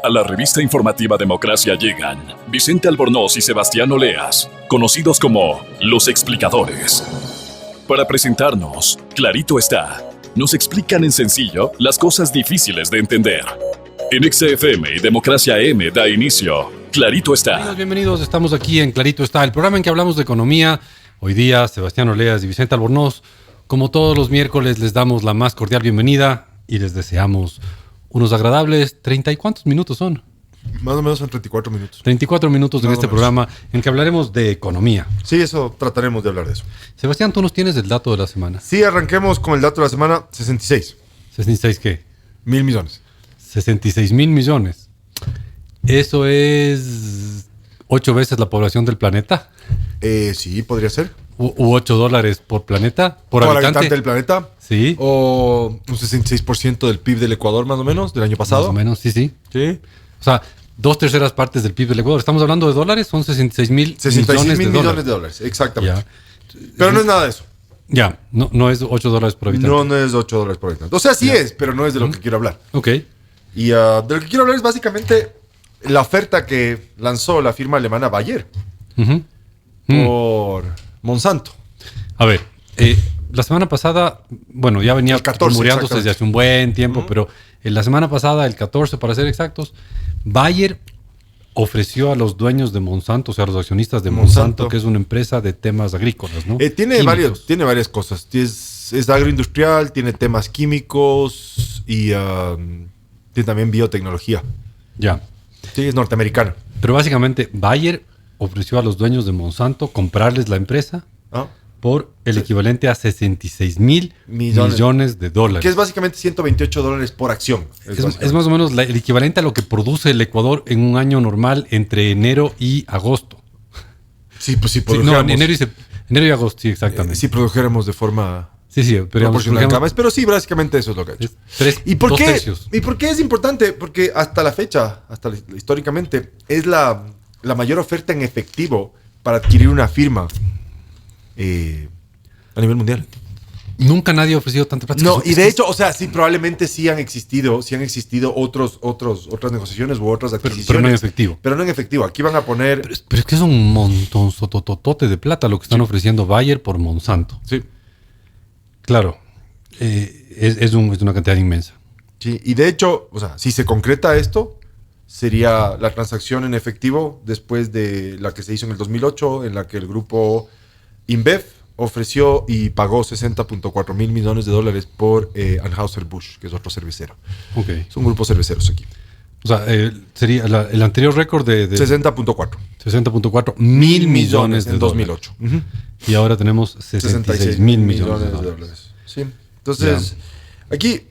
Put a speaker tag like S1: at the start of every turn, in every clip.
S1: A la revista informativa Democracia llegan Vicente Albornoz y Sebastián Oleas, conocidos como Los Explicadores. Para presentarnos, Clarito está. Nos explican en sencillo las cosas difíciles de entender. En XFM y Democracia M da inicio Clarito está.
S2: Bienvenidos, estamos aquí en Clarito está, el programa en que hablamos de economía. Hoy día, Sebastián Oleas y Vicente Albornoz, como todos los miércoles, les damos la más cordial bienvenida y les deseamos unos agradables 30 y ¿cuántos minutos son?
S3: Más o menos son 34 minutos.
S2: 34 minutos en este programa en que hablaremos de economía.
S3: Sí, eso, trataremos de hablar de eso.
S2: Sebastián, tú nos tienes el dato de la semana.
S3: Sí, arranquemos con el dato de la semana, 66.
S2: ¿66 qué?
S3: 1,000 millones.
S2: 66,000 millones. Eso es 8 veces la población del planeta.
S3: Sí, podría ser.
S2: ¿U $8 por planeta? ¿Por
S3: habitante del planeta?
S2: Sí.
S3: O un 66% del PIB del Ecuador, más o menos, del año pasado.
S2: Más o menos, sí.
S3: Sí.
S2: O sea, 2/3 partes del PIB del Ecuador. ¿Estamos hablando de dólares? Son 66,000
S3: millones de dólares, exactamente.
S2: Ya.
S3: Pero no es nada de eso.
S2: Ya, no es $8 por habitante.
S3: No es $8 por habitante. O sea, sí es, pero no es de lo que quiero hablar.
S2: Ok.
S3: Y de lo que quiero hablar es básicamente la oferta que lanzó la firma alemana Bayer por Monsanto.
S2: A ver, la semana pasada, bueno, ya venía rumoreándose desde hace un buen tiempo, pero la semana pasada, el 14 para ser exactos, Bayer ofreció a los dueños de Monsanto, o sea, a los accionistas de Monsanto, que es una empresa de temas agrícolas, ¿no?
S3: Tiene varias cosas. Es agroindustrial, tiene temas químicos y tiene también biotecnología.
S2: Ya.
S3: Sí, es norteamericana.
S2: Pero básicamente Bayer ofreció a los dueños de Monsanto comprarles la empresa por el equivalente a 66,000 millones de dólares.
S3: Que es básicamente $128 por acción.
S2: Es más o menos el equivalente a lo que produce el Ecuador en un año normal entre enero y agosto.
S3: Sí, pues sí,
S2: enero y agosto, sí, exactamente.
S3: Si produjéramos de forma...
S2: Sí, pero
S3: sí, básicamente eso es lo que ha hecho. ¿Y por qué es importante? Porque hasta la fecha, históricamente, es la mayor oferta en efectivo para adquirir una firma a nivel mundial.
S2: Nunca nadie ha ofrecido tanta plata.
S3: No, y de hecho, o sea, sí, probablemente sí han existido otras negociaciones u otras adquisiciones.
S2: Pero no en efectivo.
S3: Pero no en efectivo. Aquí van a poner...
S2: Pero es que es un montón sotototote de plata lo que están ofreciendo Bayer por Monsanto.
S3: Sí.
S2: Claro, es una cantidad inmensa.
S3: Sí, y de hecho, o sea, si se concreta esto, sería la transacción en efectivo después de la que se hizo en el 2008, en la que el grupo InBev ofreció y pagó 60.4 mil millones de dólares por Anheuser-Busch, que es otro cervecero.
S2: Okay.
S3: Son grupos cerveceros aquí.
S2: O sea, sería el anterior récord de
S3: 60.4.
S2: 60.4 mil millones de
S3: en 2008.
S2: Y ahora tenemos 66,000 millones de dólares.
S3: Sí. Entonces, aquí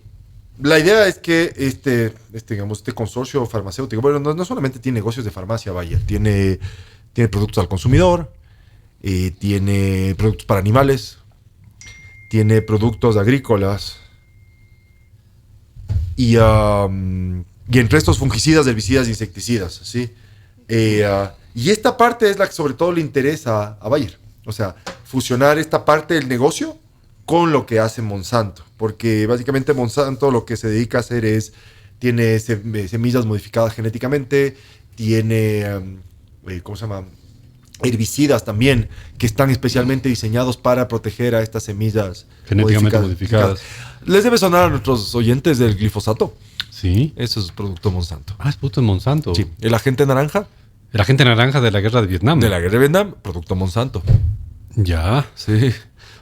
S3: la idea es que este consorcio farmacéutico, bueno, no solamente tiene negocios de farmacia, Bayer, tiene productos al consumidor, tiene productos para animales, tiene productos agrícolas y entre estos fungicidas, herbicidas e insecticidas, ¿sí? Y esta parte es la que sobre todo le interesa a Bayer. O sea, fusionar esta parte del negocio con lo que hace Monsanto. Porque básicamente Monsanto lo que se dedica a hacer tiene semillas modificadas genéticamente, tiene, ¿cómo se llama? Herbicidas también, que están especialmente diseñados para proteger a estas semillas
S2: genéticamente modificadas.
S3: ¿Les debe sonar a nuestros oyentes del glifosato?
S2: Sí.
S3: Eso es producto Monsanto.
S2: Es producto de Monsanto.
S3: Sí. El agente naranja.
S2: El agente naranja de la guerra de Vietnam.
S3: De la guerra de Vietnam, producto Monsanto.
S2: Ya.
S3: Sí.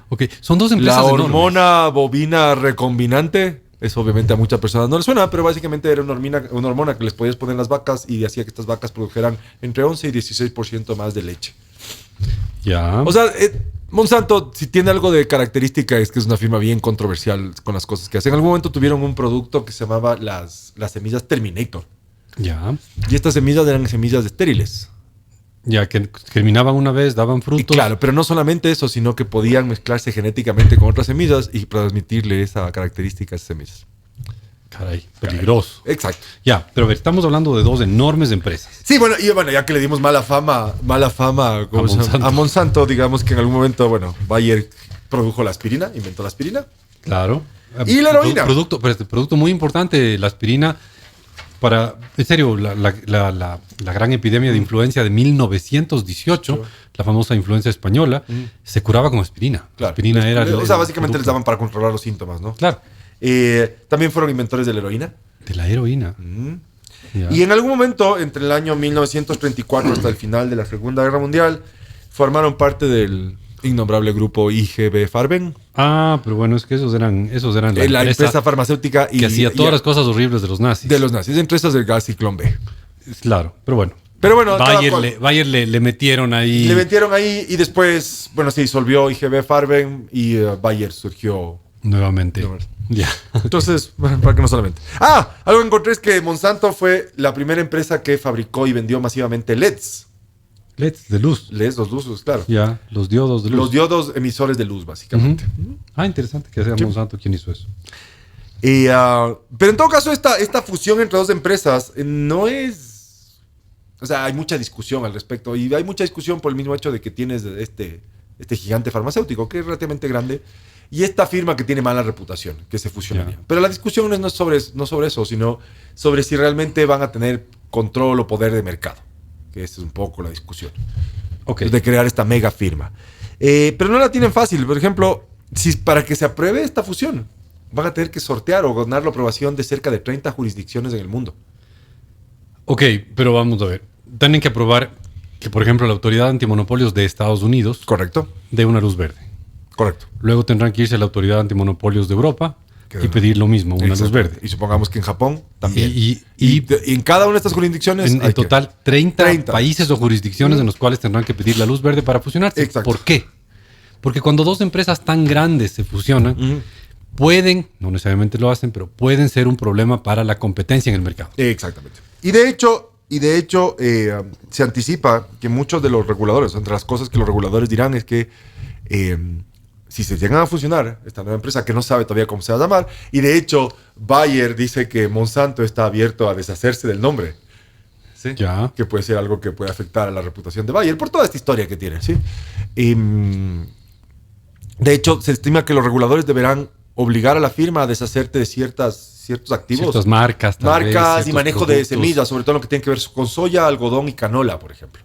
S2: Ok, son dos empresas
S3: La
S2: enormes.
S3: hormona bovina recombinante, eso obviamente a muchas personas no les suena, pero básicamente era una hormona que les podías poner en las vacas y hacía que estas vacas produjeran entre 11 y 16% más de leche.
S2: Ya.
S3: O sea, Monsanto, si tiene algo de característica, es que es una firma bien controversial con las cosas que hace. En algún momento tuvieron un producto que se llamaba las semillas Terminator.
S2: Ya.
S3: Y estas semillas eran semillas estériles.
S2: Ya, que germinaban una vez, daban frutos.
S3: Y claro, pero no solamente eso, sino que podían mezclarse genéticamente con otras semillas y transmitirle esa característica a esas semillas.
S2: Caray, peligroso.
S3: Exacto.
S2: Ya, pero a ver, estamos hablando de dos enormes empresas.
S3: Sí, bueno, ya que le dimos mala fama a Monsanto, digamos que en algún momento, Bayer produjo la aspirina, inventó la aspirina.
S2: Claro.
S3: Y la heroína.
S2: Producto muy importante, la aspirina. En serio, la gran epidemia de influencia de 1918, la famosa influencia española, se curaba con aspirina.
S3: Claro.
S2: Aspirina era...
S3: O sea, básicamente les daban para controlar los síntomas, ¿no?
S2: Claro.
S3: También fueron inventores de la heroína.
S2: De la heroína.
S3: Ya. Y en algún momento, entre el año 1934 hasta el final de la Segunda Guerra Mundial, formaron parte del innombrable grupo IG Farben.
S2: Ah, pero bueno, es que esos eran
S3: la empresa farmacéutica
S2: que hacía todas las cosas horribles de los nazis.
S3: De los nazis, empresas del gas Ciclón B.
S2: Claro, pero bueno. Bayer le metieron ahí.
S3: Le metieron ahí y después, bueno, se disolvió IGB Farben y Bayer surgió
S2: nuevamente. Ya.
S3: Entonces, bueno, para que no solamente. Algo que encontré es que Monsanto fue la primera empresa que fabricó y vendió masivamente LEDs.
S2: LEDs de luz.
S3: LEDs, los luces, claro.
S2: Ya, los diodos de luz.
S3: Los diodos emisores de luz, básicamente.
S2: Interesante que sea Monsanto quien hizo eso.
S3: Pero en todo caso, esta fusión entre dos empresas no es... O sea, hay mucha discusión al respecto. Y hay mucha discusión por el mismo hecho de que tienes este gigante farmacéutico, que es relativamente grande, y esta firma que tiene mala reputación, que se fusionaría. Pero la discusión no es sobre eso, sino sobre si realmente van a tener control o poder de mercado. Que esa es un poco la discusión. De crear esta mega firma. Pero no la tienen fácil. Por ejemplo, si para que se apruebe esta fusión, van a tener que sortear o ganar la aprobación de cerca de 30 jurisdicciones en el mundo.
S2: Ok, pero vamos a ver. Tienen que aprobar que, por ejemplo, la Autoridad Antimonopolios de Estados Unidos...
S3: Correcto.
S2: ...dé una luz verde.
S3: Correcto.
S2: Luego tendrán que irse a la Autoridad Antimonopolios de Europa y pedir lo mismo, una luz verde.
S3: Y supongamos que en Japón también.
S2: Y
S3: en cada una de estas jurisdicciones...
S2: En total, 30 países o jurisdicciones en los cuales tendrán que pedir la luz verde para fusionarse.
S3: Exacto.
S2: ¿Por qué? Porque cuando dos empresas tan grandes se fusionan, pueden, no necesariamente lo hacen, pero pueden ser un problema para la competencia en el mercado.
S3: Exactamente. Y de hecho, se anticipa que muchos de los reguladores, entre las cosas que los reguladores dirán es que si se llegan a fusionar esta nueva empresa, que no sabe todavía cómo se va a llamar, y de hecho Bayer dice que Monsanto está abierto a deshacerse del nombre. ¿Sí?
S2: Ya.
S3: Que puede ser algo que puede afectar a la reputación de Bayer por toda esta historia que tiene. ¿Sí? De hecho, se estima que los reguladores deberán obligar a la firma a deshacerte de ciertos activos.
S2: Ciertas marcas.
S3: Marcas y manejo de semillas, sobre todo lo que tiene que ver con soya, algodón y canola, por ejemplo.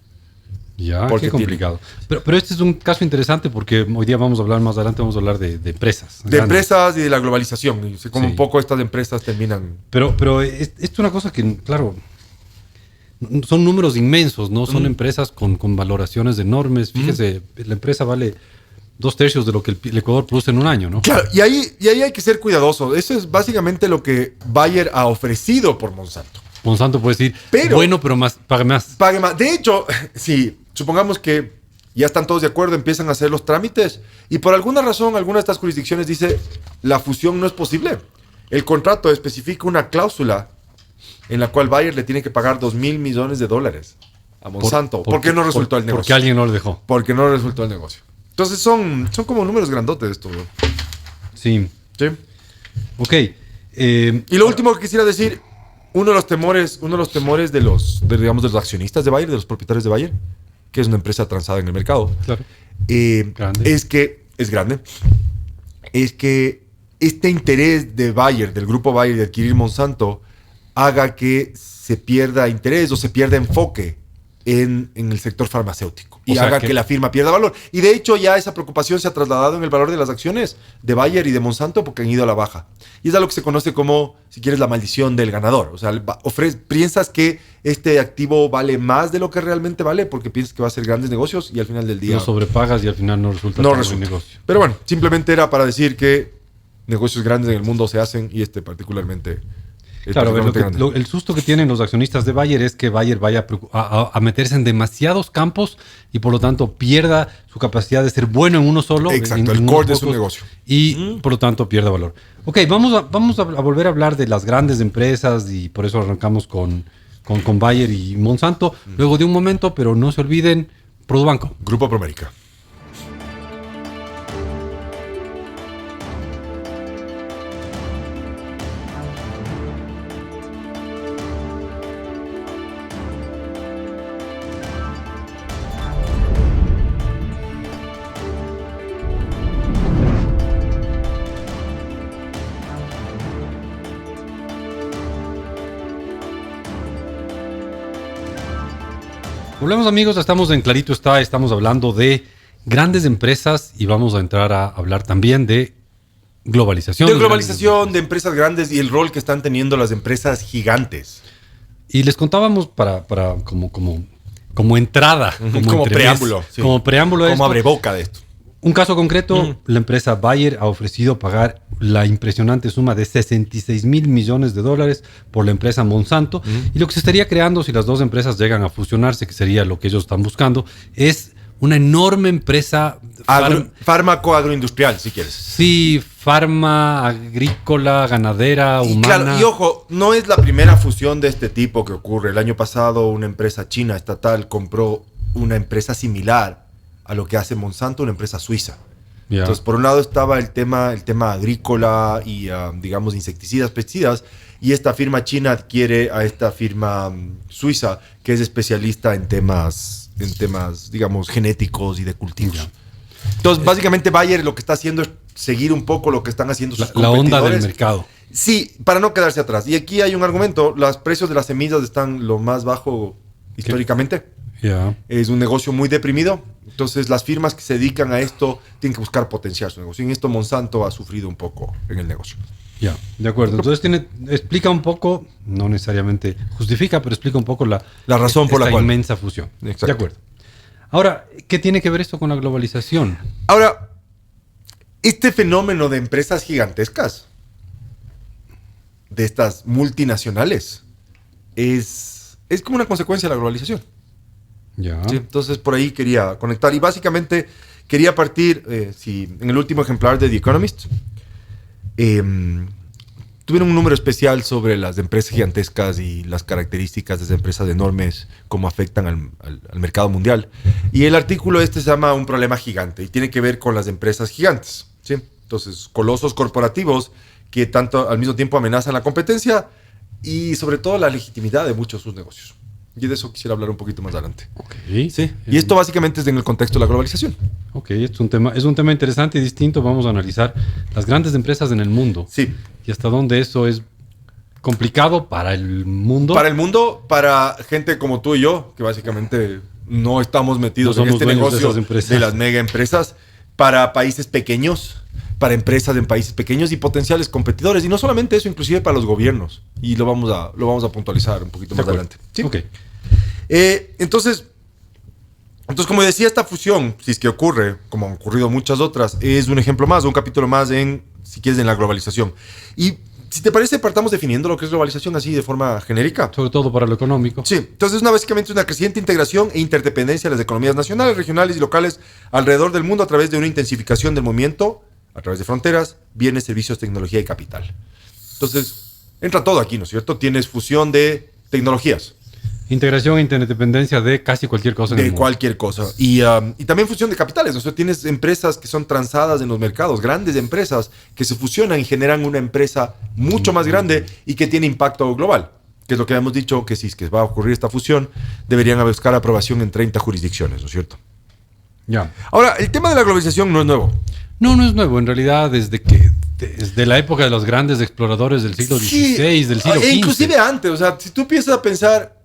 S2: Ya, qué complicado. Pero este es un caso interesante porque hoy día vamos a hablar, más adelante vamos a hablar de empresas.
S3: De empresas y de la globalización. Y como un poco estas empresas terminan...
S2: Pero esto es una cosa que, claro, son números inmensos, ¿no? Son empresas con valoraciones enormes. Fíjese, la empresa vale 2/3 de lo que el Ecuador produce en un año, ¿no?
S3: Claro, y ahí hay que ser cuidadoso. Eso es básicamente lo que Bayer ha ofrecido por Monsanto.
S2: Monsanto puede decir, bueno, pero pague más.
S3: Pague más. De hecho, si supongamos que ya están todos de acuerdo, empiezan a hacer los trámites y por alguna razón alguna de estas jurisdicciones dice la fusión no es posible. El contrato especifica una cláusula en la cual Bayer le tiene que pagar $2,000 millones a Monsanto. ¿Por qué no resultó el negocio?
S2: Porque alguien no lo dejó.
S3: Porque no resultó el negocio. Entonces son como números grandotes esto, ¿no?
S2: Sí.
S3: Sí.
S2: Ok.
S3: Y lo último que quisiera decir, uno de los temores de los accionistas de Bayer, de los propietarios de Bayer, que es una empresa transada en el mercado,
S2: claro.
S3: Es que es grande. Es que este interés de Bayer, del grupo Bayer, de adquirir Monsanto, haga que se pierda interés o se pierda enfoque en el sector farmacéutico y haga que la firma pierda valor. Y de hecho ya esa preocupación se ha trasladado en el valor de las acciones de Bayer y de Monsanto porque han ido a la baja. Y es algo que se conoce como, si quieres, la maldición del ganador. O sea, piensas que este activo vale más de lo que realmente vale porque piensas que va a hacer grandes negocios y al final del día...
S2: Lo sobrepagas y al final no resulta tan buen negocio.
S3: Pero bueno, simplemente era para decir que negocios grandes en el mundo se hacen y este particularmente...
S2: Claro, el susto que tienen los accionistas de Bayer es que Bayer vaya a meterse en demasiados campos y por lo tanto pierda su capacidad de ser bueno en uno solo.
S3: Exacto, el core de su negocio.
S2: Y por lo tanto pierda valor. Ok, vamos a volver a hablar de las grandes empresas y por eso arrancamos con Bayer y Monsanto. Luego de un momento, pero no se olviden, Produbanco.
S3: Grupo Promérica.
S2: Volvemos, amigos, estamos en Clarito Está, estamos hablando de grandes empresas y vamos a entrar a hablar también de globalización.
S3: De globalización, de empresas grandes y el rol que están teniendo las empresas gigantes.
S2: Y les contábamos para como entrada,
S3: como preámbulo. Sí.
S2: Como preámbulo.
S3: Como abreboca de esto.
S2: Un caso concreto, la empresa Bayer ha ofrecido pagar la impresionante suma de 66 mil millones de dólares por la empresa Monsanto. Y lo que se estaría creando si las dos empresas llegan a fusionarse, que sería lo que ellos están buscando, es una enorme empresa...
S3: Fármaco agroindustrial, si quieres.
S2: Sí, farma, agrícola, ganadera, humana.
S3: Claro, y ojo, no es la primera fusión de este tipo que ocurre. El año pasado una empresa china estatal compró una empresa similar a lo que hace Monsanto, una empresa suiza. Yeah. Entonces, por un lado estaba el tema agrícola y, digamos, insecticidas, pesticidas, y esta firma china adquiere a esta firma suiza, que es especialista en temas, digamos, genéticos y de cultivos. Yeah. Entonces, básicamente, Bayer lo que está haciendo es seguir un poco lo que están haciendo sus competidores.
S2: La onda del mercado.
S3: Sí, para no quedarse atrás. Y aquí hay un argumento. Los precios de las semillas están lo más bajo históricamente.
S2: Yeah.
S3: Es un negocio muy deprimido. Entonces, las firmas que se dedican a esto tienen que buscar potenciar su negocio. Y en esto Monsanto ha sufrido un poco en el negocio.
S2: Ya, de acuerdo. Entonces, explica un poco, no necesariamente justifica, pero explica un poco la
S3: razón por la cual.
S2: Inmensa fusión.
S3: Exacto.
S2: De acuerdo. Ahora, ¿qué tiene que ver esto con la globalización?
S3: Ahora, este fenómeno de empresas gigantescas, de estas multinacionales, es como una consecuencia de la globalización.
S2: Ya.
S3: Sí, entonces, por ahí quería conectar. Y básicamente quería partir, en el último ejemplar de The Economist, tuvieron un número especial sobre las empresas gigantescas y las características de esas empresas enormes, cómo afectan al mercado mundial. Y el artículo se llama Un problema gigante y tiene que ver con las empresas gigantes. ¿Sí? Entonces, colosos corporativos que tanto al mismo tiempo amenazan la competencia y sobre todo la legitimidad de muchos de sus negocios. Y de eso quisiera hablar un poquito más adelante.
S2: Okay.
S3: Sí. Y esto básicamente es en el contexto de la globalización.
S2: Ok, es un tema interesante y distinto. Vamos a analizar las grandes empresas en el mundo.
S3: Sí.
S2: Y hasta dónde eso es complicado para el mundo.
S3: Para el mundo, para gente como tú y yo, que básicamente no estamos metidos en este negocio de las mega empresas, para países pequeños, para empresas en países pequeños y potenciales competidores. Y no solamente eso, inclusive para los gobiernos. Y lo vamos a puntualizar un poquito más adelante.
S2: ¿Sí? Ok.
S3: Entonces, como decía, esta fusión, si es que ocurre, como han ocurrido muchas otras, es un ejemplo más, un capítulo más si quieres, en la globalización. Y si te parece, partamos definiendo lo que es globalización así de forma genérica.
S2: Sobre todo para lo económico.
S3: Sí, entonces básicamente una creciente integración e interdependencia de las economías nacionales, regionales y locales alrededor del mundo a través de una intensificación del movimiento a través de fronteras, bienes, servicios, tecnología y capital. Entonces, entra todo aquí, ¿no es cierto? Tienes fusión de tecnologías.
S2: Integración e interdependencia de casi cualquier cosa en el mundo.
S3: De cualquier cosa. Y también fusión de capitales. O sea, tienes empresas que son transadas en los mercados, grandes empresas que se fusionan y generan una empresa mucho más grande y que tiene impacto global. Que es lo que habíamos dicho, que si es que va a ocurrir esta fusión, deberían buscar aprobación en 30 jurisdicciones, ¿no es cierto?
S2: Ya.
S3: Ahora, el tema de la globalización no es nuevo.
S2: No es nuevo. En realidad, desde la época de los grandes exploradores del siglo XVI, del siglo XV.
S3: Inclusive antes. O sea, si tú empiezas a pensar,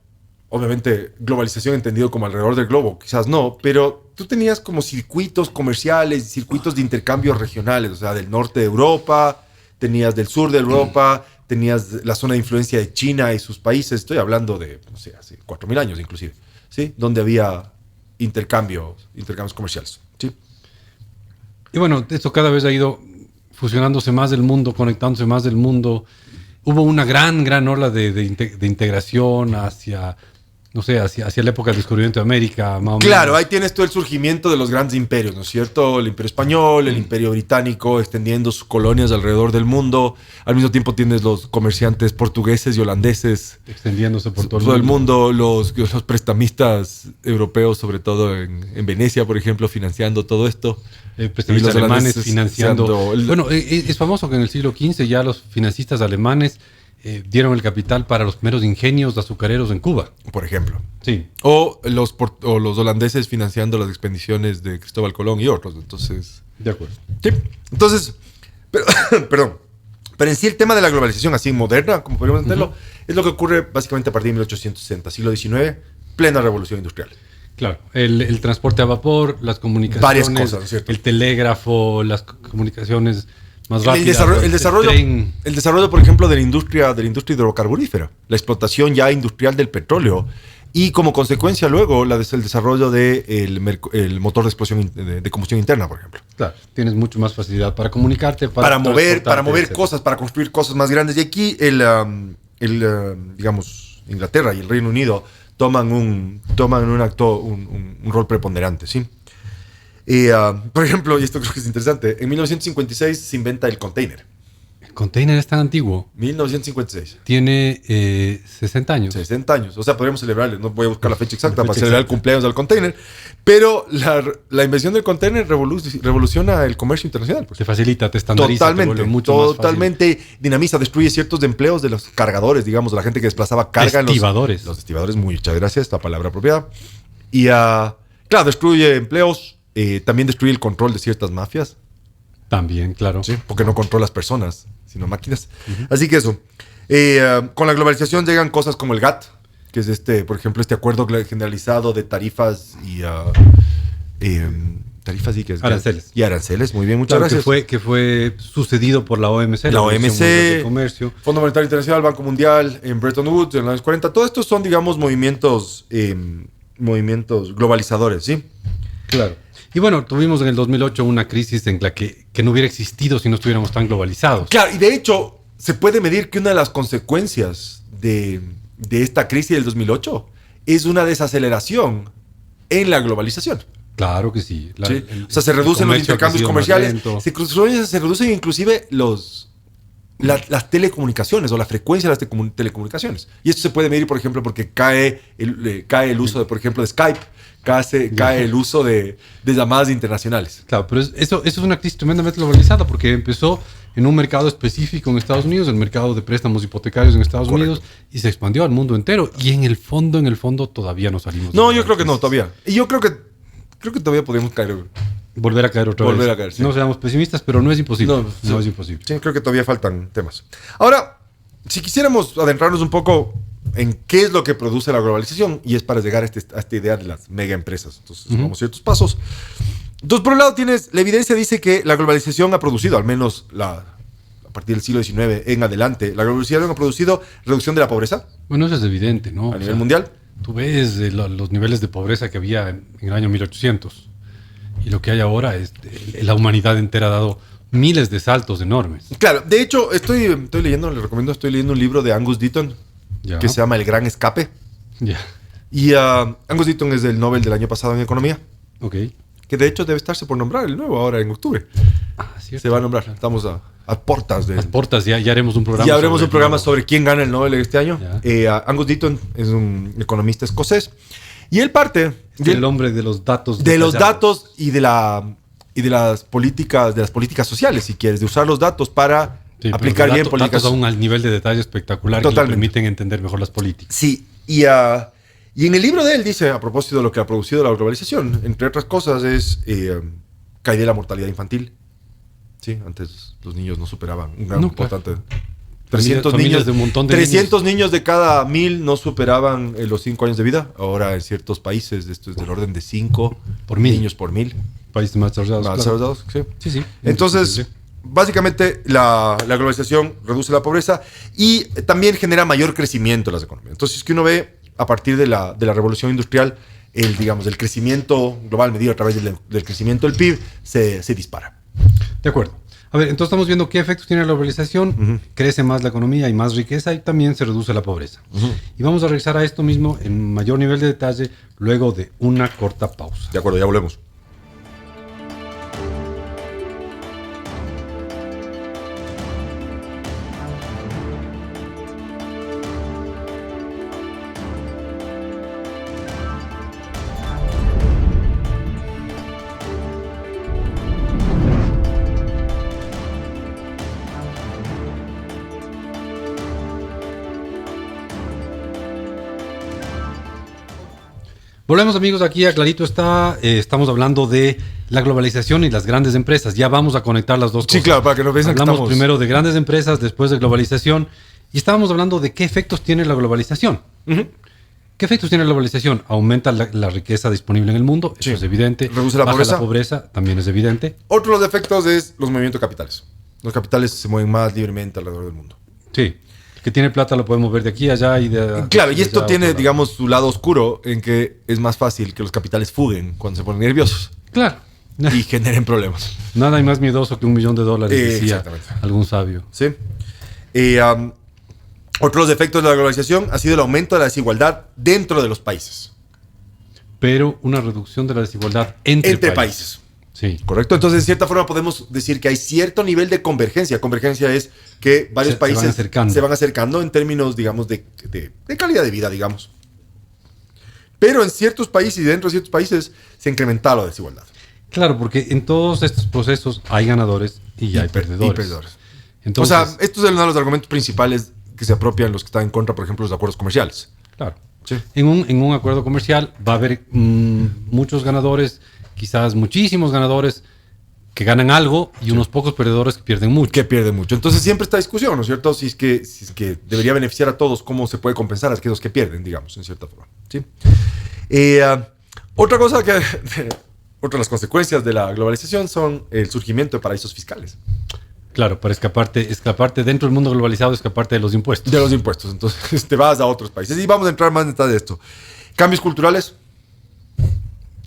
S3: obviamente, globalización entendido como alrededor del globo, quizás no, pero tú tenías como circuitos comerciales, circuitos de intercambio regionales, o sea, del norte de Europa, tenías del sur de Europa, tenías la zona de influencia de China y sus países. Estoy hablando de, no sé, hace 4.000 años inclusive, ¿sí? Donde había intercambios comerciales, ¿sí?
S2: Y bueno, esto cada vez ha ido fusionándose más del mundo, conectándose más del mundo. Hubo una gran ola de integración hacia la época del descubrimiento de América, más o menos.
S3: Claro, ahí tienes todo el surgimiento de los grandes imperios, ¿no es cierto? El imperio español, el imperio británico, extendiendo sus colonias alrededor del mundo. Al mismo tiempo tienes los comerciantes portugueses y holandeses.
S2: Extendiéndose por
S3: todo el mundo. Los prestamistas europeos, sobre todo en Venecia, por ejemplo, financiando todo esto.
S2: Prestamistas alemanes financiando. Bueno, es famoso que en el siglo XV ya los financistas alemanes dieron el capital para los primeros ingenios azucareros en Cuba.
S3: Por ejemplo.
S2: Sí.
S3: O los holandeses financiando las expediciones de Cristóbal Colón y otros. Entonces.
S2: De acuerdo.
S3: Sí. Entonces, perdón. Pero en sí el tema de la globalización así moderna, como podríamos entenderlo, es lo que ocurre básicamente a partir de 1860, siglo XIX, plena revolución industrial.
S2: Claro, el transporte a vapor, las comunicaciones,
S3: varias cosas, ¿cierto?
S2: El telégrafo, las comunicaciones más rápidas.
S3: El desarrollo, por ejemplo, de la industria hidrocarburífera, la explotación ya industrial del petróleo y como consecuencia luego el desarrollo del motor de explosión de combustión interna, por ejemplo.
S2: Claro, tienes mucho más facilidad para comunicarte,
S3: para mover cosas, para construir cosas más grandes. Y aquí digamos, Inglaterra y el Reino Unido toman un rol preponderante, ¿sí? Por ejemplo, y esto creo que es interesante, en 1956 se inventa el container.
S2: ¿El container es tan antiguo?
S3: 1956.
S2: Tiene 60 años.
S3: 60 años. O sea, podríamos celebrarle. No voy a buscar la fecha exacta para celebrar el cumpleaños del container. Pero la invención del container revoluciona el comercio internacional. Pues.
S2: Te facilita, te estandariza.
S3: Totalmente. Totalmente dinamiza, destruye ciertos empleos de los cargadores, digamos, de la gente que desplazaba carga.
S2: Estibadores.
S3: Los estibadores, muchas gracias, la palabra apropiada. Y, claro, destruye empleos. También destruye el control de ciertas mafias.
S2: También, claro.
S3: Sí, porque no controlas personas, sino máquinas. Así que eso. Con la globalización llegan cosas como el GATT, que es por ejemplo, este acuerdo generalizado de tarifas y
S2: aranceles.
S3: Y aranceles, muy bien, muchas gracias.
S2: Que fue sucedido por la OMC.
S3: La OMC,
S2: de Comercio.
S3: Fondo Monetario Internacional, Banco Mundial, en Bretton Woods, en los años 40. Todos estos son, digamos, movimientos globalizadores, ¿sí?
S2: Claro. Y bueno, tuvimos en el 2008 una crisis en la que no hubiera existido si no estuviéramos tan globalizados.
S3: Claro, y de hecho, se puede medir que una de las consecuencias de esta crisis del 2008 es una desaceleración en la globalización.
S2: Claro que sí.
S3: ¿Sí? O sea, se reducen los intercambios comerciales, se reducen inclusive las telecomunicaciones o la frecuencia de las telecomunicaciones. Y esto se puede medir, por ejemplo, porque cae el uso, por ejemplo, de Skype, cae el uso de llamadas internacionales.
S2: Claro, pero eso es una crisis tremendamente globalizada porque empezó en un mercado específico en Estados Unidos, el mercado de préstamos hipotecarios en Estados Unidos, y se expandió al mundo entero. Y en el fondo todavía no salimos.
S3: No, yo creo que no, todavía. Y yo creo que todavía podemos caer.
S2: Volver a caer otra vez.
S3: Volver a caer, sí.
S2: No seamos pesimistas, pero no es imposible. No es imposible.
S3: Sí, creo que todavía faltan temas. Ahora, si quisiéramos adentrarnos un poco en qué es lo que produce la globalización, y es para llegar a esta idea de las mega empresas. Entonces, vamos ciertos pasos. Entonces, por un lado, la evidencia dice que la globalización ha producido, al menos a partir del siglo XIX en adelante, la globalización ha producido reducción de la pobreza.
S2: Bueno, eso es evidente, ¿no?
S3: A nivel mundial.
S2: Tú ves los niveles de pobreza que había en el año 1800. Y lo que hay ahora es la humanidad entera ha dado miles de saltos enormes.
S3: Claro, de hecho, estoy leyendo un libro de Angus Deaton que se llama El Gran Escape.
S2: Ya.
S3: Y Angus Deaton es del Nobel del año pasado en Economía.
S2: Ok.
S3: Que de hecho debe estarse por nombrar el nuevo ahora en octubre.
S2: Cierto.
S3: Se va a nombrar. Estamos a portas de...
S2: A portas, ya haremos un programa.
S3: Ya haremos un programa sobre quién gana el Nobel este año. Angus Deaton es un economista escocés. Y él parte...
S2: el hombre de los datos.
S3: De los datos y de las políticas sociales, si quieres. De usar los datos para aplicar bien políticas.
S2: Datos a un nivel de detalle espectacular.
S3: Totalmente.
S2: Que le permiten entender mejor las políticas.
S3: Sí. Y en el libro de él dice, a propósito de lo que ha producido la globalización, entre otras cosas, es caída de la mortalidad infantil. Sí, antes los niños no superaban un gran importante... 300 niños
S2: de un montón de
S3: 300 niños de cada 1000 no superaban los 5 años de vida. Ahora en ciertos países esto es del orden de 5
S2: por 1000
S3: niños por 1000.
S2: Países más desarrollados.
S3: Más desarrollados, sí.
S2: Sí.
S3: Entonces, básicamente la globalización reduce la pobreza y también genera mayor crecimiento en las economías. Entonces, es que uno ve a partir de la revolución industrial, el crecimiento global medido a través del crecimiento del PIB se dispara.
S2: De acuerdo. A ver, entonces estamos viendo qué efectos tiene la globalización. Crece más la economía, hay más riqueza y también se reduce la pobreza. Y vamos a regresar a esto mismo en mayor nivel de detalle luego de una corta pausa.
S3: De acuerdo, ya volvemos.
S2: Volvemos, amigos, aquí a Clarito está. Estamos hablando de la globalización y las grandes empresas. Ya vamos a conectar las dos cosas.
S3: Sí, claro, para que nos vean que
S2: hablamos primero de grandes empresas, después de globalización. Y estábamos hablando de qué efectos tiene la globalización. ¿Qué efectos tiene la globalización? Aumenta la riqueza disponible en el mundo, eso es evidente.
S3: Reduce la pobreza.
S2: La pobreza, también es evidente.
S3: Otro de los efectos es los movimientos de capitales. Los capitales se mueven más libremente alrededor del mundo.
S2: Sí. El que tiene plata lo puede mover de aquí a allá y de...
S3: Claro, y esto tiene, digamos, su lado oscuro en que es más fácil que los capitales fuguen cuando se ponen nerviosos.
S2: Claro.
S3: Y generen problemas.
S2: Nada hay más miedoso que $1 millón, decía algún sabio.
S3: Sí. Otro de los efectos de la globalización ha sido el aumento de la desigualdad dentro de los países.
S2: Pero una reducción de la desigualdad entre países.
S3: Sí. Correcto. Entonces, en cierta forma, podemos decir que hay cierto nivel de convergencia. Convergencia es que varios países se van acercando en términos, digamos, de calidad de vida, digamos. Pero en ciertos países y dentro de ciertos países se incrementa la desigualdad.
S2: Claro, porque en todos estos procesos hay ganadores y hay perdedores.
S3: Entonces, o sea, esto es uno de los argumentos principales que se apropian los que están en contra, por ejemplo, los acuerdos comerciales.
S2: Claro. Sí. En un acuerdo comercial va a haber muchos ganadores, quizás muchísimos ganadores que ganan algo y unos pocos perdedores que pierden mucho.
S3: Entonces siempre está discusión, ¿no es cierto? Si es que debería beneficiar a todos, ¿cómo se puede compensar a aquellos que pierden, digamos, en cierta forma? ¿Sí? Otra de las consecuencias de la globalización son el surgimiento de paraísos fiscales.
S2: Claro, para escaparte dentro del mundo globalizado, escaparte de los impuestos.
S3: De los impuestos, entonces te vas a otros países. Y vamos a entrar más en detalle de esto. Cambios culturales.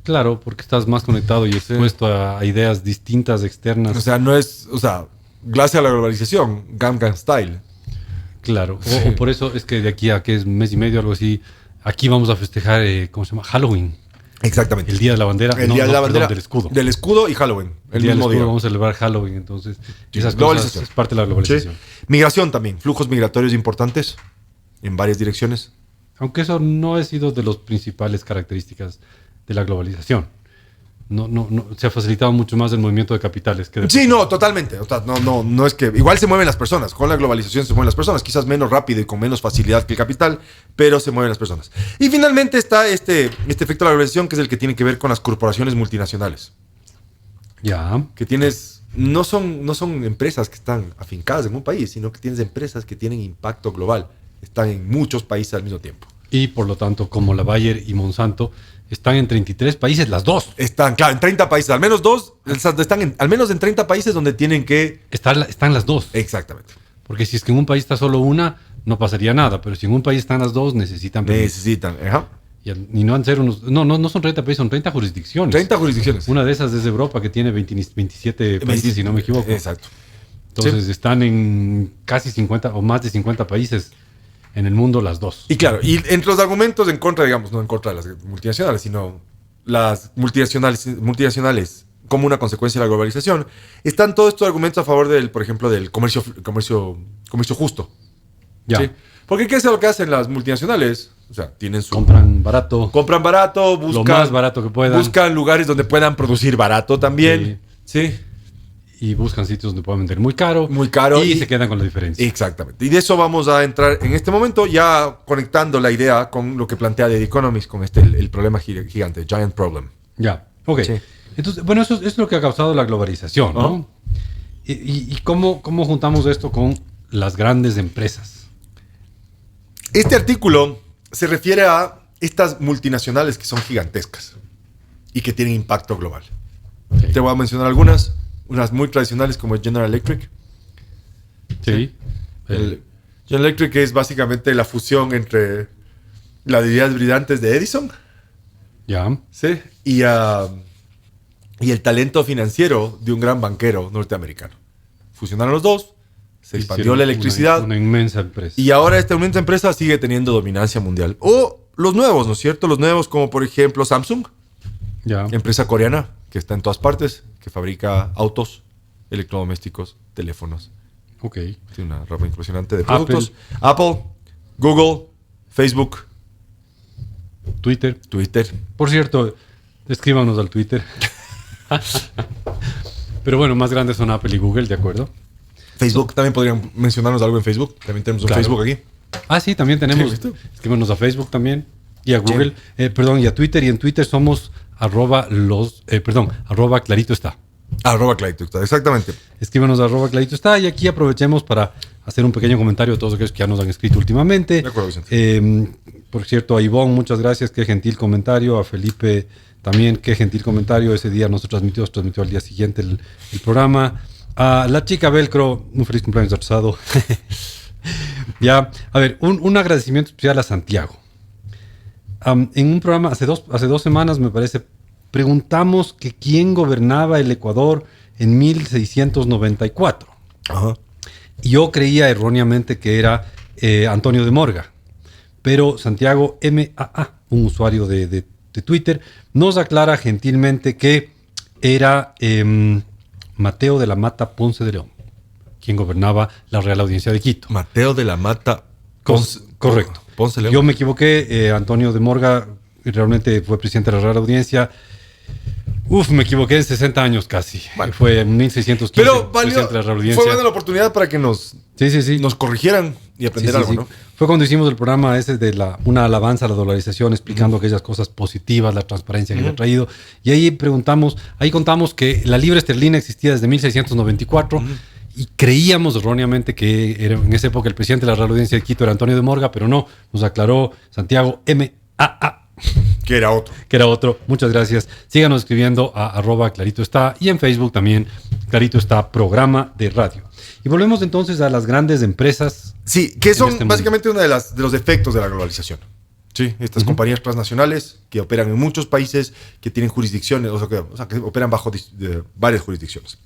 S2: Claro, porque estás más conectado y expuesto a ideas distintas, externas.
S3: O sea, gracias a la globalización, Gangnam Style.
S2: Claro, o por eso es que de aquí a que es mes y medio, algo así, aquí vamos a festejar, ¿cómo se llama? Halloween.
S3: Exactamente.
S2: El Día de la Bandera.
S3: Día de la Bandera.
S2: Del escudo.
S3: Del escudo y Halloween.
S2: El Día del escudo vamos a celebrar Halloween, entonces. Esas cosas es parte de la globalización.
S3: Sí. Migración también. Flujos migratorios importantes en varias direcciones.
S2: Aunque eso no ha sido de las principales características de la globalización. No, se ha facilitado mucho más el movimiento de capitales que de...
S3: Sí, no, totalmente. O sea, no es que... Igual se mueven las personas. Con la globalización se mueven las personas. Quizás menos rápido y con menos facilidad que el capital, pero se mueven las personas. Y finalmente está este efecto de la globalización, que es el que tiene que ver con las corporaciones multinacionales.
S2: Ya.
S3: Que tienes... No son empresas que están afincadas en un país, sino que tienes empresas que tienen impacto global. Están en muchos países al mismo tiempo.
S2: Y por lo tanto, como la Bayer y Monsanto... Están en 33 países las dos.
S3: Están, claro, en 30 países. Al menos dos. Están al menos en 30 países donde tienen que...
S2: Están las dos.
S3: Exactamente.
S2: Porque si es que en un país está solo una, no pasaría nada. Pero si en un país están las dos, necesitan...
S3: Ajá.
S2: Y no han ser unos... No son 30 países, son 30 jurisdicciones.
S3: 30 jurisdicciones.
S2: Una de esas es de Europa, que tiene 27 países, si no me equivoco.
S3: Exacto.
S2: Entonces están en casi 50 o más de 50 países en el mundo las dos.
S3: Y claro, y entre los argumentos en contra, digamos, no en contra de las multinacionales, sino las multinacionales como una consecuencia de la globalización, están todos estos argumentos a favor por ejemplo, del comercio justo.
S2: Ya.
S3: ¿Sí? Porque ¿qué es lo que hacen las multinacionales? O sea, tienen su...
S2: Compran barato,
S3: buscan...
S2: Lo más barato que puedan.
S3: Buscan lugares donde puedan producir barato también. Sí.
S2: Y buscan sitios donde puedan vender muy caro. Y se quedan con la diferencia.
S3: Exactamente. Y de eso vamos a entrar en este momento, ya conectando la idea con lo que plantea The Economist, con el problema gigante, giant problem.
S2: Ya, ok. Sí. Entonces, bueno, eso es lo que ha causado la globalización, ¿no? ¿Y cómo juntamos esto con las grandes empresas?
S3: Este artículo se refiere a estas multinacionales que son gigantescas y que tienen impacto global. Sí. Te voy a mencionar algunas. Unas muy tradicionales como General Electric.
S2: Sí.
S3: General Electric es básicamente la fusión entre las ideas brillantes de Edison.
S2: Ya.
S3: Sí. Y el talento financiero de un gran banquero norteamericano. Fusionaron los dos. Se expandió la electricidad.
S2: Una inmensa empresa.
S3: Y ahora esta inmensa empresa sigue teniendo dominancia mundial. O los nuevos, ¿no es cierto? Los nuevos como por ejemplo Samsung.
S2: Ya.
S3: Empresa coreana que está en todas partes, que fabrica autos, electrodomésticos, teléfonos.
S2: Ok.
S3: Tiene una rama impresionante de productos. Apple, Google, Facebook,
S2: Twitter.
S3: Por
S2: cierto, escríbanos al Twitter. Pero bueno, más grandes son Apple y Google, ¿de acuerdo?
S3: Facebook, también podrían mencionarnos algo en Facebook. También tenemos un Facebook aquí.
S2: Ah, sí, también tenemos. Sí, escríbanos a Facebook también. Y a Google, y a Twitter. Y en Twitter somos @clarito está.
S3: @Clarito está, exactamente.
S2: Escríbanos @Clarito está. Y aquí aprovechemos para hacer un pequeño comentario a todos aquellos que ya nos han escrito últimamente.
S3: De acuerdo, Vicente.
S2: Por cierto, a Ivonne, muchas gracias. Qué gentil comentario. A Felipe también, qué gentil comentario. Ese día nos transmitió al día siguiente el programa. A la chica Velcro, un feliz cumpleaños atrasado. Ya, a ver, un agradecimiento especial a Santiago. En un programa hace dos semanas, me parece, preguntamos que quién gobernaba el Ecuador en 1694.
S3: Ajá.
S2: Y yo creía erróneamente que era Antonio de Morga. Pero Santiago MAA, un usuario de Twitter, nos aclara gentilmente que era Mateo de la Mata Ponce de León, quien gobernaba la Real Audiencia de Quito.
S3: Mateo de la Mata
S2: Correcto.
S3: Ponce León.
S2: Yo me equivoqué. Antonio de Morga realmente fue presidente de la Real Audiencia. Me equivoqué en 60 años casi. Vale. Fue en 1615.
S3: Pero
S2: presidente de la Real Audiencia.
S3: Fue buena la oportunidad para que nos corrigieran y aprender algo, ¿no?
S2: Fue cuando hicimos el programa ese de una alabanza a la dolarización, explicando aquellas cosas positivas, la transparencia que había traído. Y ahí contamos que la libra esterlina existía desde 1694. Y creíamos erróneamente que era, en esa época el presidente de la Real Audiencia de Quito era Antonio de Morga, pero no, nos aclaró Santiago MAA.
S3: Que era otro.
S2: Muchas gracias. Síganos escribiendo a @Clarito está y en Facebook también, Clarito está, programa de radio. Y volvemos entonces a las grandes empresas.
S3: Sí, que son básicamente uno de los efectos de la globalización. Sí, estas compañías transnacionales que operan en muchos países, que tienen jurisdicciones, o sea, que operan bajo varias jurisdicciones.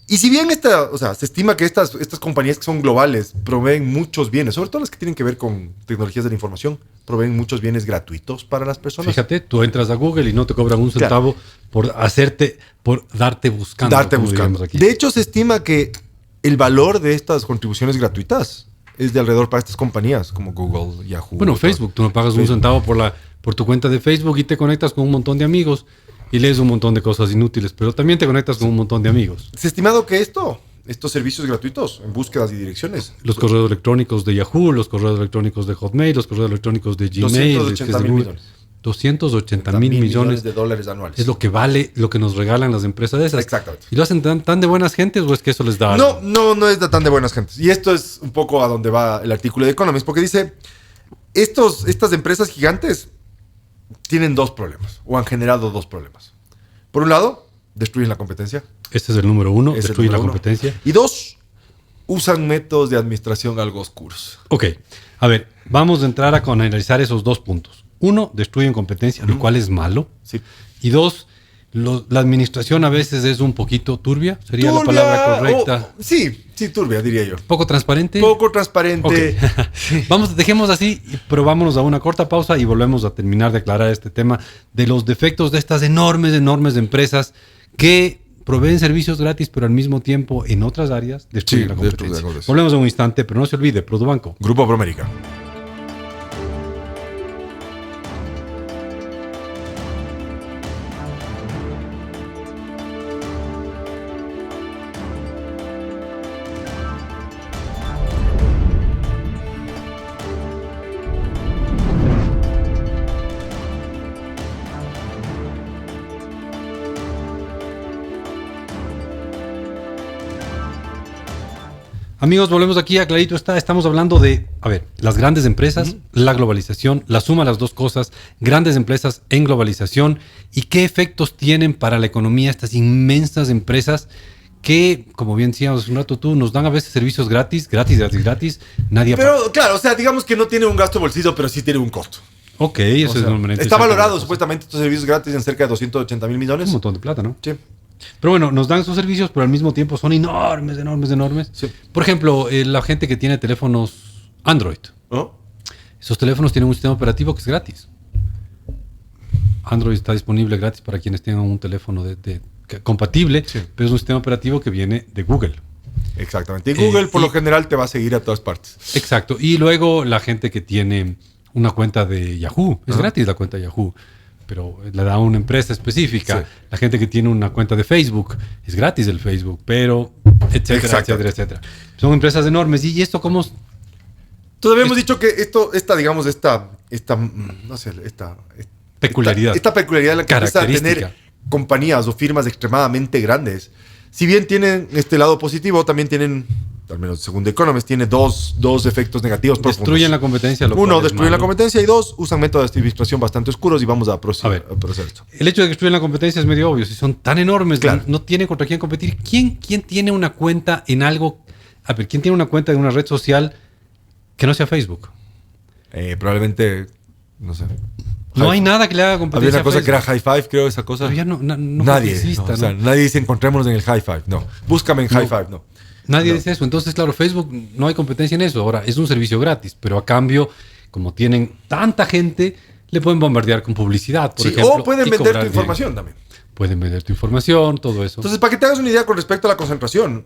S3: Y si bien se estima que estas compañías que son globales proveen muchos bienes, sobre todo las que tienen que ver con tecnologías de la información, proveen muchos bienes gratuitos para las personas.
S2: Fíjate, tú entras a Google y no te cobran un centavo por darte buscando.
S3: Aquí. De hecho, se estima que el valor de estas contribuciones gratuitas es de alrededor para estas compañías como Google, Yahoo.
S2: Bueno, Facebook, tú no pagas un centavo por tu cuenta de Facebook y te conectas con un montón de amigos. Y lees un montón de cosas inútiles, pero también te conectas con un montón de amigos.
S3: Se ha estimado que estos servicios gratuitos en búsquedas y direcciones.
S2: Los correos electrónicos de Yahoo, los correos electrónicos de Hotmail, los correos electrónicos de Gmail.
S3: 280.000 millones.
S2: 280.000 millones
S3: de dólares anuales.
S2: Es lo que vale lo que nos regalan las empresas de esas.
S3: Exactamente.
S2: ¿Y lo hacen tan de buenas gentes o es que eso les da
S3: algo? No es de tan de buenas gentes. Y esto es un poco a donde va el artículo de Economist, porque dice, estas empresas gigantes tienen dos problemas, o han generado dos problemas. Por un lado, destruyen la competencia.
S2: Este es el número uno, destruyen la competencia.
S3: Y dos, usan métodos de administración algo oscuros.
S2: Ok, a ver, vamos a entrar a analizar esos dos puntos. Uno, destruyen competencia, lo cual es malo.
S3: Sí.
S2: Y dos, la administración a veces es un poquito turbia, sería la palabra correcta.
S3: Sí, turbia, diría yo.
S2: ¿Poco transparente?
S3: Poco transparente.
S2: Okay. Dejemos así, pero vámonos a una corta pausa y volvemos a terminar de aclarar este tema de los defectos de estas enormes empresas que proveen servicios gratis, pero al mismo tiempo en otras áreas destruyen la competencia. Volvemos a un instante, pero no se olvide, Produbanco.
S3: Grupo Promérica.
S2: Amigos, volvemos aquí a Clarito está. Estamos hablando de, las grandes empresas, la globalización, la suma de las dos cosas, grandes empresas en globalización y qué efectos tienen para la economía estas inmensas empresas que, como bien decíamos hace un rato tú, nos dan a veces servicios gratis. Nadie
S3: Pero claro, digamos que no tiene un gasto bolsillo, pero sí tiene un costo.
S2: Ok, eso es normalmente.
S3: Está valorado supuestamente estos servicios gratis en cerca de 280.000 millones.
S2: Un montón de plata, ¿no?
S3: Sí.
S2: Pero bueno, nos dan sus servicios, pero al mismo tiempo son enormes.
S3: Sí.
S2: Por ejemplo, la gente que tiene teléfonos Android.
S3: ¿Oh?
S2: Esos teléfonos tienen un sistema operativo que es gratis. Android está disponible gratis para quienes tengan un teléfono compatible, pero es un sistema operativo que viene de Google.
S3: Exactamente. Y Google, por lo general, te va a seguir a todas partes.
S2: Exacto. Y luego la gente que tiene una cuenta de Yahoo. Es gratis la cuenta de Yahoo, pero la da una empresa específica. Sí. La gente que tiene una cuenta de Facebook, es gratis el Facebook, pero etcétera. Son empresas enormes. ¿Y esto cómo?
S3: Todavía hemos dicho que esta
S2: peculiaridad.
S3: Esta peculiaridad la que empieza a tener compañías o firmas extremadamente grandes, si bien tienen este lado positivo, también tienen, al menos según The Economist, tiene dos efectos negativos profundos.
S2: Destruyen la competencia.
S3: Uno, destruyen la competencia, y dos, usan métodos de administración bastante oscuros, y vamos a proceder esto.
S2: El hecho de que destruyen la competencia es medio obvio. Si son tan enormes,
S3: claro,
S2: no tienen contra quién competir. ¿Quién tiene una cuenta en algo? A ver, ¿quién tiene una cuenta en una red social que no sea Facebook?
S3: Probablemente, no sé.
S2: No hay nada que le haga competencia.
S3: Había una cosa que era High Five, creo, esa cosa.
S2: Pero ya no
S3: nadie
S2: exista,
S3: no, o sea, nadie dice encontrémonos en el High Five. No, búscame en High Five, no.
S2: Nadie dice eso. Entonces, claro, Facebook no hay competencia en eso. Ahora, es un servicio gratis, pero a cambio, como tienen tanta gente, le pueden bombardear con publicidad, por ejemplo.
S3: O pueden vender tu información también.
S2: Pueden vender tu información, todo eso.
S3: Entonces, para que te hagas una idea con respecto a la concentración,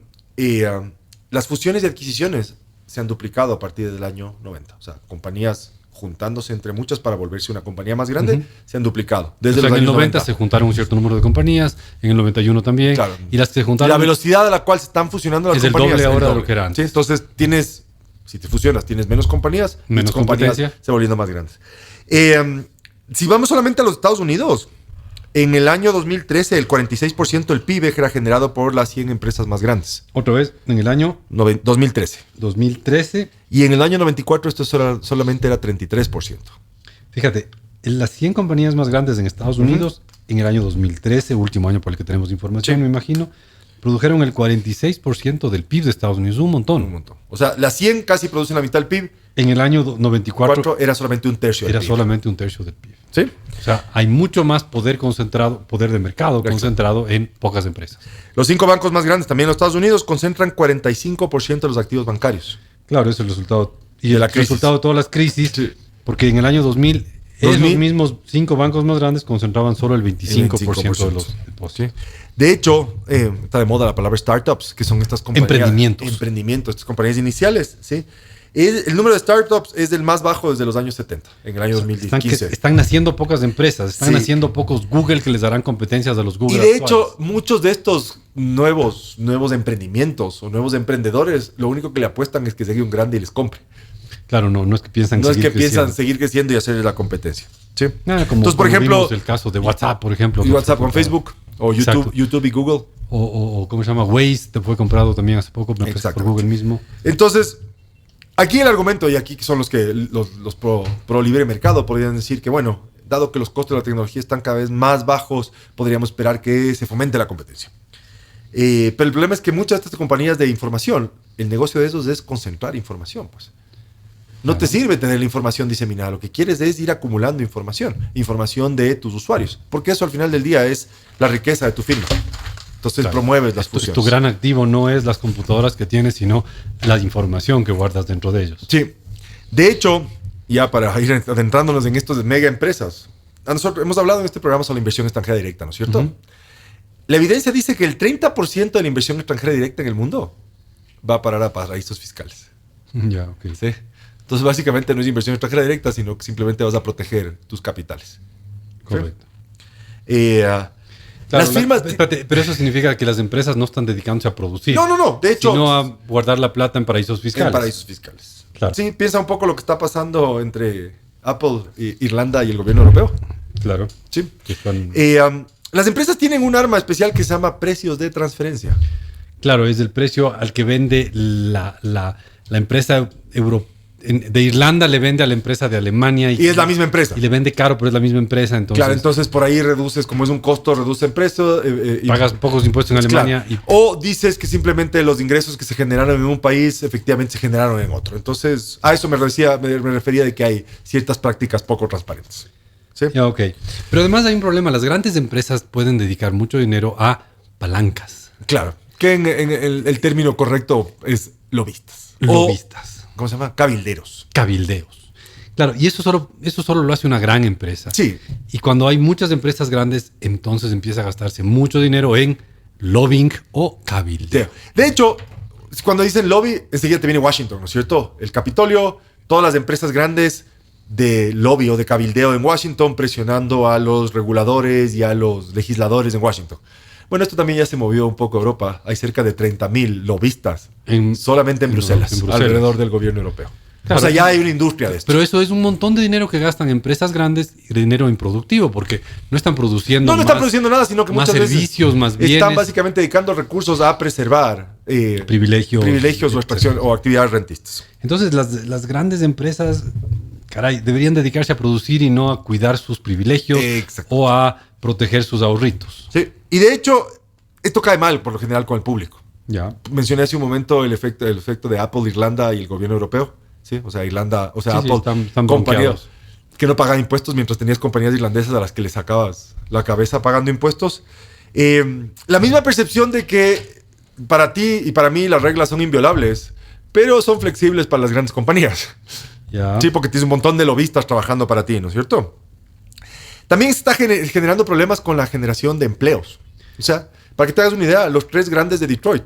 S3: las fusiones y adquisiciones se han duplicado a partir del año 90. O sea, compañías juntándose entre muchas para volverse una compañía más grande, se han duplicado. Desde los
S2: en el
S3: años
S2: 90 se juntaron un cierto número de compañías, en el 91 también,
S3: claro,
S2: y las que se juntaron...
S3: La velocidad a la cual se están fusionando las compañías
S2: es el doble ahora de lo que era antes.
S3: ¿Sí? Entonces, si te fusionas, tienes menos compañías,
S2: menos
S3: compañías se volviendo más grandes. Si vamos solamente a los Estados Unidos, en el año 2013, el 46% del PIB era generado por las 100 empresas más grandes.
S2: Otra vez, en el año
S3: 2013.
S2: 2013.
S3: Y en el año 94 esto solamente era 33%.
S2: Fíjate, en las 100 compañías más grandes en Estados Unidos, en el año 2013, último año por el que tenemos información, me imagino, produjeron el 46% del PIB de Estados Unidos. Un montón.
S3: Un montón. O sea, las 100 casi producen la mitad del PIB.
S2: En el año 94
S3: era solamente un tercio del PIB.
S2: Era solamente un tercio del PIB.
S3: ¿Sí?
S2: O sea, hay mucho más poder de mercado concentrado en pocas empresas.
S3: Los 5 bancos más grandes también en los Estados Unidos concentran 45% de los activos bancarios.
S2: Claro, ese es el resultado. Y
S3: de
S2: el resultado de todas las crisis, porque en el año 2000, esos mismos 5 bancos más grandes concentraban solo el 25% de los depósitos.
S3: Sí. De hecho, está de moda la palabra startups, que son estas compañías. Emprendimientos, estas compañías iniciales, ¿sí? El número de startups es el más bajo desde los años 70, en el año 2015.
S2: Están naciendo pocas empresas, están naciendo pocos Google que les darán competencias a los Google.
S3: Y de hecho, muchos de estos nuevos emprendimientos o nuevos emprendedores, lo único que le apuestan es que llegue un grande y les compre.
S2: Claro, no es que piensan
S3: seguir creciendo y hacerles la competencia. ¿Sí?
S2: Entonces, por ejemplo, el caso de WhatsApp, por ejemplo.
S3: Y WhatsApp con Facebook, o YouTube y Google.
S2: O ¿cómo se llama? Waze, te fue comprado también hace poco por Google mismo.
S3: Entonces, aquí el argumento, y aquí son los que los pro libre mercado podrían decir que, bueno, dado que los costos de la tecnología están cada vez más bajos, podríamos esperar que se fomente la competencia. Pero el problema es que muchas de estas compañías de información, el negocio de esos es concentrar información, pues. No te sirve tener la información diseminada. Lo que quieres es ir acumulando información de tus usuarios, porque eso al final del día es la riqueza de tu firma. Entonces promueves las fusiones.
S2: Tu gran activo no es las computadoras que tienes, sino la información que guardas dentro de ellos.
S3: Sí. De hecho, ya para ir adentrándonos en estos de mega empresas, nosotros hemos hablado en este programa sobre la inversión extranjera directa, ¿no es cierto? La evidencia dice que el 30% de la inversión extranjera directa en el mundo va a parar a paraísos fiscales.
S2: Ya, ok.
S3: ¿Sí? Entonces, básicamente no es inversión extranjera directa, sino que simplemente vas a proteger tus capitales.
S2: Correcto.
S3: ¿Sí?
S2: Claro, las firmas... pero eso significa que las empresas no están dedicándose a producir.
S3: No. De hecho...
S2: Sino a guardar la plata en paraísos fiscales.
S3: En paraísos fiscales.
S2: Claro.
S3: Sí, piensa un poco lo que está pasando entre Apple, Irlanda y el gobierno europeo.
S2: Claro.
S3: Sí. Las empresas tienen un arma especial que se llama precios de transferencia.
S2: Claro, es el precio al que vende la empresa europea. De Irlanda le vende a la empresa de Alemania.
S3: Y es la misma empresa.
S2: Y le vende caro, pero es la misma empresa. Entonces,
S3: claro, entonces por ahí reduces, como es un costo, reduce el precio.
S2: Pagas pocos impuestos en Alemania.
S3: Claro. O dices que simplemente los ingresos que se generaron en un país efectivamente se generaron en otro. Entonces, a eso me refería de que hay ciertas prácticas poco transparentes. ¿Sí?
S2: Ok. Pero además hay un problema. Las grandes empresas pueden dedicar mucho dinero a palancas.
S3: Claro. Que en el término correcto es lobistas.
S2: Lobistas.
S3: ¿Cómo se llama? Cabilderos.
S2: Claro, y eso solo lo hace una gran empresa.
S3: Sí.
S2: Y cuando hay muchas empresas grandes, entonces empieza a gastarse mucho dinero en lobbying o cabildeo.
S3: De hecho, cuando dicen lobby, enseguida te viene Washington, ¿no es cierto? El Capitolio, todas las empresas grandes de lobby o de cabildeo en Washington presionando a los reguladores y a los legisladores en Washington. Bueno, esto también ya se movió un poco a Europa. Hay cerca de 30,000 lobistas solamente en Bruselas, alrededor del gobierno europeo.
S2: Claro,
S3: o sea, ya hay una industria de esto.
S2: Pero eso es un montón de dinero que gastan empresas grandes y dinero improductivo, porque no están produciendo
S3: No están produciendo nada, sino que
S2: más
S3: muchas
S2: servicios,
S3: veces
S2: más bienes.
S3: están básicamente dedicando recursos a preservar privilegios o extracción o actividades rentistas.
S2: Entonces, las grandes empresas, caray, deberían dedicarse a producir y no a cuidar sus privilegios o a proteger sus ahorritos.
S3: Sí, y de hecho, esto cae mal por lo general con el público.
S2: Ya.
S3: Mencioné hace un momento el efecto de Apple, Irlanda y el gobierno europeo. Sí, o sea, Irlanda, o sea,
S2: Sí,
S3: Apple,
S2: están
S3: compañías
S2: bloqueados.
S3: que no pagan impuestos mientras tenías compañías irlandesas a las que le sacabas la cabeza pagando impuestos. La misma percepción de que para ti y para mí las reglas son inviolables, pero son flexibles para las grandes compañías.
S2: Ya.
S3: Sí, porque tienes un montón de lobistas trabajando para ti, ¿no es cierto? También se está generando problemas con la generación de empleos. O sea, para que te hagas una idea, los 3 grandes de Detroit.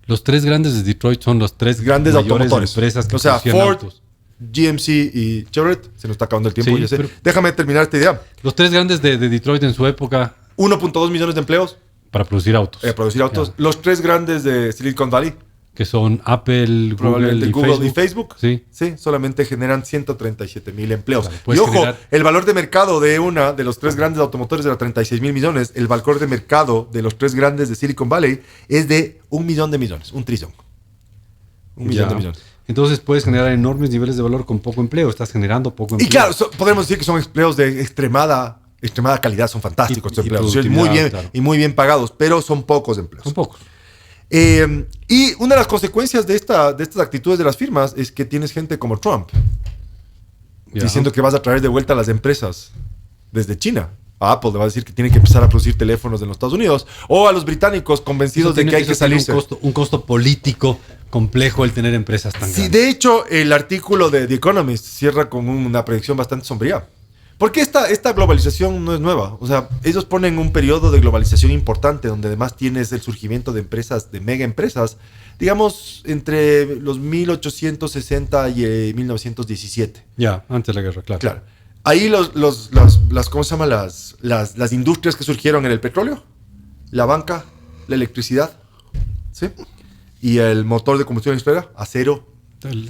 S2: Los 3 grandes de Detroit son los 3
S3: grandes
S2: mayores
S3: automotores.
S2: empresas que
S3: o sea,
S2: producían
S3: Ford,
S2: autos.
S3: GMC y Chevrolet. Se nos está acabando el tiempo,
S2: Sí,
S3: ya sé.
S2: pero-
S3: Déjame terminar esta idea.
S2: Los 3 grandes de Detroit en su época
S3: 1.2 millones de empleos
S2: para producir autos.
S3: producir autos.
S2: Ya.
S3: Los 3 grandes de Silicon Valley,
S2: Que son Apple,
S3: probablemente Google y Facebook.
S2: Sí.
S3: Sí, solamente generan 137,000 empleos.
S2: Claro,
S3: Y
S2: puedes
S3: ojo,
S2: generar-
S3: el valor de mercado de los 3 grandes automotores era 36,000 millones. El valor de mercado de los 3 grandes de Silicon Valley es de 1 millón de millones, un trillón. Un millón
S2: Ya.
S3: de millones.
S2: Entonces puedes generar enormes niveles de valor con poco empleo. Estás generando poco empleo.
S3: Y claro, podemos decir que son empleos de extremada calidad, son fantásticos estos
S2: Y
S3: empleos,
S2: productividad,
S3: muy bien,
S2: claro.
S3: y muy bien pagados, pero son pocos empleos.
S2: Son pocos.
S3: Y una de las consecuencias de estas actitudes de las firmas es que tienes gente como Trump
S2: Ya.
S3: diciendo que vas a traer de vuelta a las empresas desde China. A Apple le va a decir que tiene que empezar a producir teléfonos en los Estados Unidos, o a los británicos convencidos de que hay que
S2: Eso tiene
S3: salirse.
S2: un costo político complejo el tener empresas tan
S3: Sí,
S2: grandes.
S3: de hecho, el artículo de The Economist cierra con una predicción bastante sombría. Porque esta globalización no es nueva. O sea, ellos ponen un periodo de globalización importante donde además tienes el surgimiento de empresas, de mega empresas, digamos, entre los 1860 y 1917.
S2: Ya, antes de la guerra, claro.
S3: Claro. Ahí ¿cómo se llama? Las industrias que surgieron en el petróleo, la banca, la electricidad, ¿sí? Y el motor de combustión industrial, acero.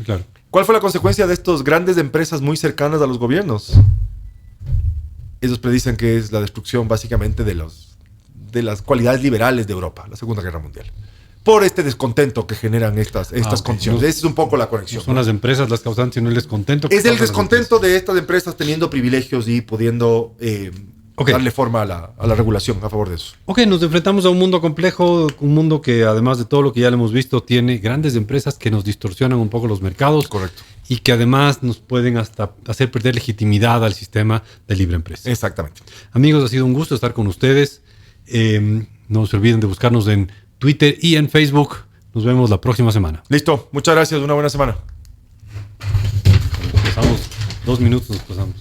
S2: Claro.
S3: ¿Cuál fue la consecuencia de estas grandes empresas muy cercanas a los gobiernos? Ellos predicen que es la destrucción básicamente de las cualidades liberales de Europa, la Segunda Guerra Mundial. Por este descontento que generan estas
S2: Ok.
S3: condiciones. Esa es un poco la conexión.
S2: Son las empresas las causantes, sino el descontento. que
S3: Es el
S2: causan las
S3: descontento de estas empresas teniendo privilegios y pudiendo
S2: Ok.
S3: darle forma a la regulación a favor de eso.
S2: Ok, nos enfrentamos a un mundo complejo, un mundo que además de todo lo que ya le hemos visto, tiene grandes empresas que nos distorsionan un poco los mercados.
S3: Correcto.
S2: Y que además nos pueden hasta hacer perder legitimidad al sistema de libre empresa.
S3: Exactamente.
S2: Amigos, ha sido un gusto estar con ustedes. No se olviden de buscarnos en Twitter y en Facebook. Nos vemos la próxima semana.
S3: Listo. Muchas gracias. Una buena semana.
S2: Nos pasamos 2 minutos, nos pasamos.